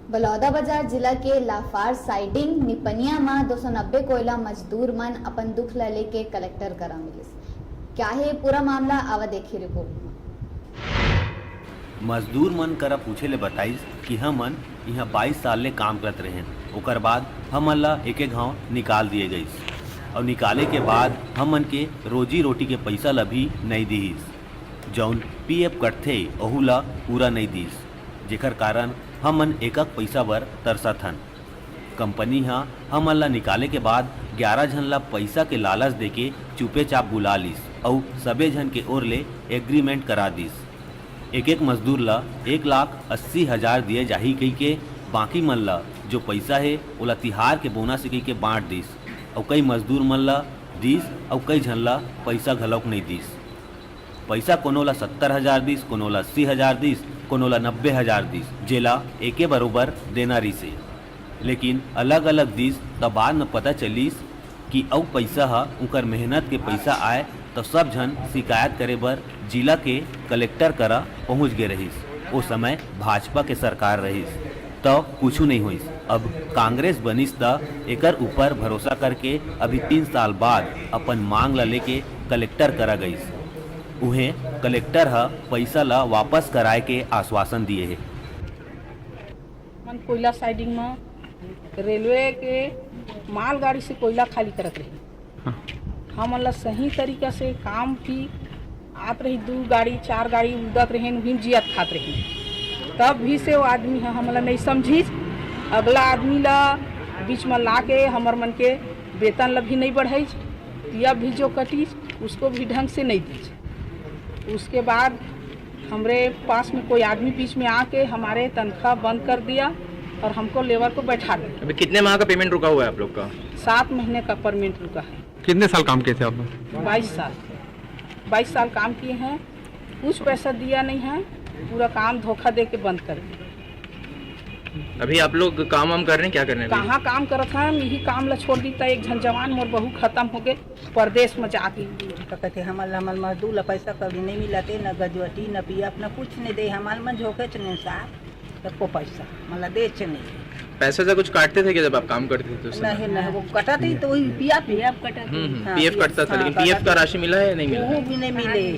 बलौदाबाजार जिला के लाफार साइडिंग निपनिया में 290 कोयला मजदूर मन अपन दुख ला लेके कलेक्टर करा मिलिस। क्या है पूरा मामला आवा देखी रिपोर्ट में। मजदूर मन करा पूछे ले बताइस कि हमन यहाँ 22 साल ले काम करत रहे, ओकर बाद हमन ला एक गांव निकाल दिए गईस और निकाले के बाद हमन के रोजी रोटी के पैसा ला भी नहीं दीस, जौन पीएफ कटथे ओहू ला पूरा नहीं दीस, जेकर कारण हमन एकक पैसा बर तरसत हन। कंपनी हमन ला निकाले के बाद 11 जन ला पैसा के लालच देके चुपे चाप बुला लिस और सबे जन के ओर ले एग्रीमेंट करा दिस। एक मजदूर ला 1,80,000 दिए जाही कही के बाकी मन ला जो पैसा है ओला तिहार के बोनस से कही के बांट दिस और कई मजदूर मन ला दिस और कई जन ला पैसा घलौक नहीं दिस। पैसा कोनो ला 70,000 दिस, कोनो ला 80,000 दिस, कोनो ला 90,000 दिस, जेला एके बरोबर देना रिसे, लेकिन अलग अलग दिस तब बाद में पता चलिस कि औ पैसा उनकर मेहनत के पैसा आए तो सब जन शिकायत करे बर जिला के कलेक्टर करा पहुँच गए रहीस। वो समय भाजपा के सरकार रहीस तो कुछ नहीं हुईस। अब कांग्रेस बनिस त एकर ऊपर भरोसा करके अभी 3 साल बाद अपन मांग ला लेके कलेक्टर करा गईस। उन्हें कलेक्टर पैसा ला वापस कराए के आश्वासन दिए है। मन कोयला साइडिंग में रेलवे के मालगाड़ी से कोयला खाली करत रही, हमन ला सही तरीका से काम भी आप रही, 2 गाड़ी 4 गाड़ी उदक रहे भी जियत खात रही, तब भी से वो आदमी हमन ला नहीं समझीस। अगला आदमी ला बीच में ला के हमर मन के वेतन ला भी नहीं बढ़ाई, या भी जो कटीस उसको भी ढंग से नहीं दी। उसके बाद हमारे पास में कोई आदमी बीच में आके हमारे तनख्वाह बंद कर दिया और हमको लेबर को बैठा दिया। अभी कितने माह का पेमेंट रुका हुआ है आप लोग का? 7 महीने का पेमेंट रुका है। कितने साल काम किए थे आप? 22 साल काम किए हैं, कुछ पैसा दिया नहीं है, पूरा काम धोखा दे के बंद कर दिया। अभी आप लोग काम वाम कर रहे हैं, क्या कर रहे हैं? कहाँ काम करत हैं, यही काम ला छोड़ दी था। एक झन जवान मोर बहू खत्म हो गए परदेश में जाके, कहते हमारे मजदूर ला पैसा कभी नहीं मिलते, न गजवटी न पीएफ न कुछ नहीं दे, हमारे मन झोंके चने साहब को पैसा मतलब दे नहीं। पैसे से कुछ काटते थे क्या जब आप काम करते थे? तो नहीं वो कटा थी तो वही पीएफ कटा, पीएफ कटता था, लेकिन पीएफ का राशि मिला है नहीं मिला? वो भी नहीं मिले,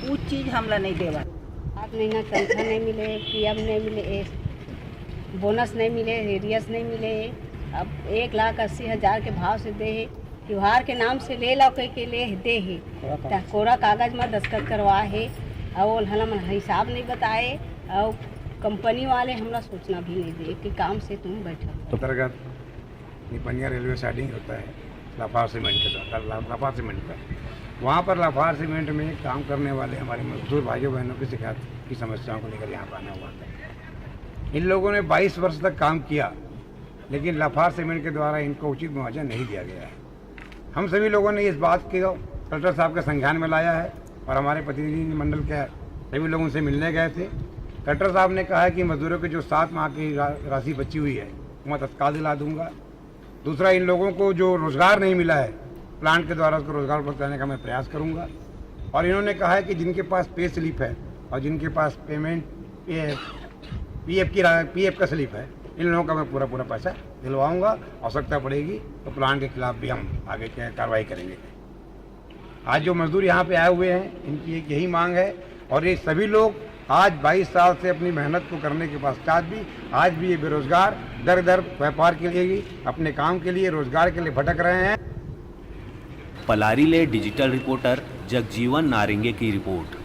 कुछ चीज हमला नहीं देवा। 8 महीना तनख्वाह नहीं मिले, पीएफ नहीं मिले, बोनस नहीं मिले, एरियस नहीं मिले। अब 1,80,000 के भाव से दे है, त्योहार के नाम से ले लो कह के ले दे है, कोरा कागज में दस्तखत करवा है और हम हिसाब नहीं बताए और कंपनी वाले हमरा सूचना भी नहीं दे कि काम से तुम बैठो। अंतर्गत निपनिया रेलवे साइडिंग होता है लाफार सीमेंट के द्वारा, लाफार सीमेंट का वहाँ पर लाफार सीमेंट में काम करने वाले हमारे मजदूर भाइयों बहनों की शिकायत की समस्याओं को लेकर यहाँ पर आना हुआ था। इन लोगों ने 22 वर्ष तक काम किया, लेकिन लाफार सीमेंट के द्वारा इनको उचित मुआवजा नहीं दिया गया है। हम सभी लोगों ने इस बात को कलेक्टर साहब के संज्ञान में लाया है और हमारे प्रतिनिधि मंडल के सभी लोगों से मिलने गए थे। कलेक्टर साहब ने कहा है कि मजदूरों की जो 7 माह की राशि बची हुई है वो मैं तत्काल दिला दूंगा। दूसरा, इन लोगों को जो रोज़गार नहीं मिला है प्लांट के द्वारा उसको रोज़गार उपलब्ध कराने का मैं प्रयास करूंगा। और इन्होंने कहा है कि जिनके पास पे स्लिप है और जिनके पास पेमेंट पीएफ का स्लिप है, इन लोगों का मैं पूरा पैसा दिलवाऊंगा। आवश्यकता पड़ेगी तो प्लांट के खिलाफ भी हम आगे कार्रवाई करेंगे। आज जो मजदूर यहाँ पे आए हुए हैं इनकी एक यही मांग है और ये सभी लोग आज 22 साल से अपनी मेहनत को करने के पश्चात भी आज भी ये बेरोजगार दर दर व्यापार के लिए, अपने काम के लिए, रोजगार के लिए भटक रहे हैं। पलारी ले डिजिटल रिपोर्टर जगजीवन नारेंगे की रिपोर्ट।